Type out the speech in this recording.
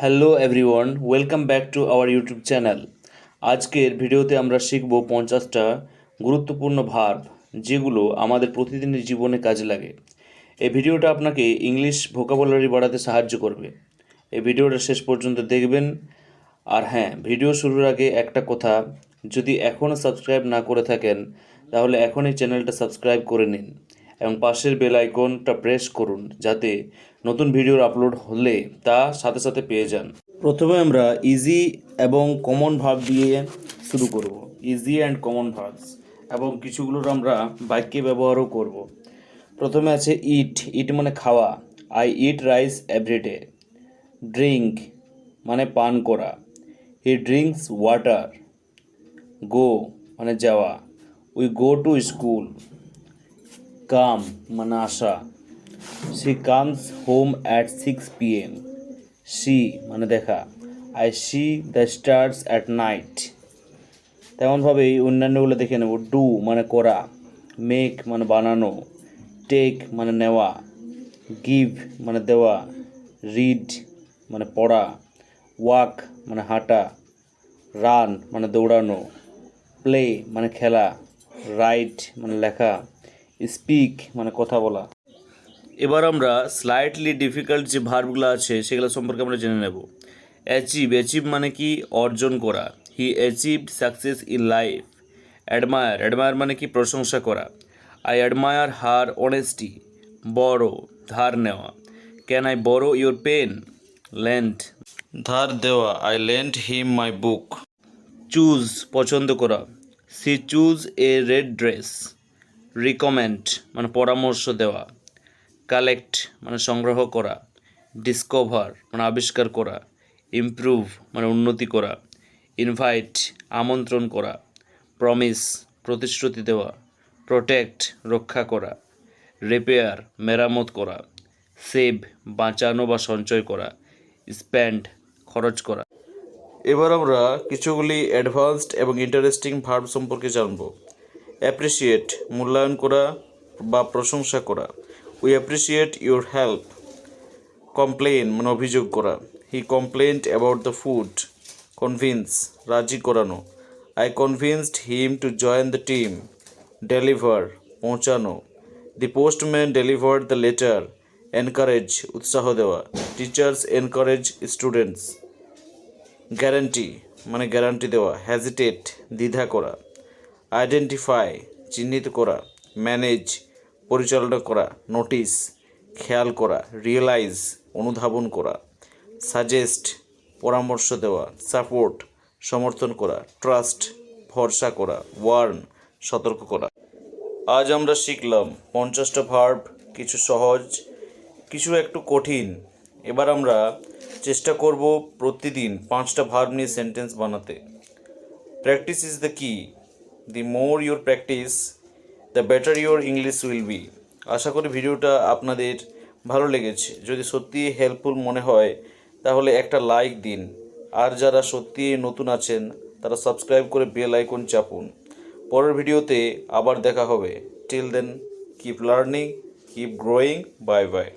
Hello everyone, welcome back to our YouTube channel. আজকের ভিডিওতে আমরা শিখব 50টা গুরুত্বপূর্ণ ভার্ব যেগুলো আমাদের প্রতিদিনের জীবনে কাজে লাগে। এই ভিডিওটা আপনাকে ইংলিশ ভোকাবুলারি বাড়াতে সাহায্য করবে। এই ভিডিওটা শেষ পর্যন্ত দেখবেন। আর হ্যাঁ, ভিডিও শুরুর আগে একটা কথা, যদি এখনও সাবস্ক্রাইব না করে থাকেন তাহলে এখনই চ্যানেলটা সাবস্ক্রাইব করে নিন এবং পাশের বেল আইকনটা প্রেস করুন যাতে নতুন ভিডিওর আপলোড হলে তা সাথে সাথে পেয়ে যান। প্রথমে আমরা ইজি এবং কমন ভার্ব দিয়ে শুরু করব। ইজি অ্যান্ড কমন ভার্বস এবং কিছুগুলোর আমরা বাক্যে ব্যবহারও করব। প্রথমে আছে ইট। ইট মানে খাওয়া। I eat rice everyday. Drink মানে পান করা। He drinks water. গো মানে যাওয়া। We go to school. Come মানে আসা। She comes home at 6 PM। See মানে দেখা। I see the stars at night. তেমনভাবেই অন্যান্যগুলো দেখে নেব। ডু মানে করা। মেক মানে বানানো। টেক মানে নেওয়া। গিভ মানে দেওয়া। রিড মানে পড়া। ওয়াক মানে হাঁটা। রান মানে দৌড়ানো। প্লে মানে খেলা। রাইট মানে লেখা। স্পিক মানে কথা বলা। এবার আমরা স্লাইটলি ডিফিকাল্ট যে ভার্বগুলো আছে সেগুলো সম্পর্কে আমরা জেনে নেব। অ্যাচিভ। অ্যাচিভ মানে কি? অর্জন করা। He achieved success in life. Admire. Admire মানে কি? প্রশংসা করা। I admire her honesty. Borrow ধার নেওয়া। Can I borrow your pen? Lend ধার দেওয়া। I lend him my book. Choose পছন্দ করা। She choose a red dress. Recommend মানে পরামর্শ দেওয়া। কালেক্ট মানে সংগ্রহ করা। ডিসকভার মানে আবিষ্কার করা। ইমপ্রুভ মানে উন্নতি করা। ইনভাইট আমন্ত্রণ করা। প্রমিস প্রতিশ্রুতি দেওয়া। প্রোটেক্ট রক্ষা করা। রিপেয়ার মেরামত করা। সেভ বাঁচানো বা সঞ্চয় করা। স্পেন্ড খরচ করা। এবার আমরা কিছুগুলি অ্যাডভান্সড এবং ইন্টারেস্টিং ভার্ব সম্পর্কে জানব। অ্যাপ্রিসিয়েট মূল্যায়ন করা বা প্রশংসা করা। We appreciate your help. Complain মানে অভিযোগ করা। He complained about the food. Convince রাজি করানো। I convinced him to join the team. Deliver পৌঁছানো। The postman delivered the letter. Encourage উৎসাহ দেওয়া। Teachers encourage students. গ্যারান্টি মানে গ্যারান্টি দেওয়া। হ্যাজিটেট দ্বিধা করা। আইডেন্টিফাই চিহ্নিত করা। ম্যানেজ পরিচালনা করা। নোটিস খেয়াল করা। রিয়েলাইজ অনুধাবন করা। সাজেস্ট পরামর্শ দেওয়া। সাপোর্ট সমর্থন করা। ট্রাস্ট ভরসা করা। ওয়ার্ন সতর্ক করা। আজ আমরা শিখলাম 50টা ভার্ব, কিছু সহজ, কিছু একটু কঠিন। এবার আমরা চেষ্টা করব প্রতিদিন 5টা ভার্ব নিয়ে সেন্টেন্স বানাতে। Practice is the key. The more your practice the better your English will be. আশা করি ভিডিওটা আপনাদের ভালো লেগেছে। যদি সত্যি হেল্পফুল মনে হয় তাহলে একটা লাইক দিন। আর যারা সত্যি নতুন আছেন তারা সাবস্ক্রাইব করে বেল আইকন চাপুন। পরের ভিডিওতে আবার দেখা হবে। Till then keep learning, keep growing. Bye by.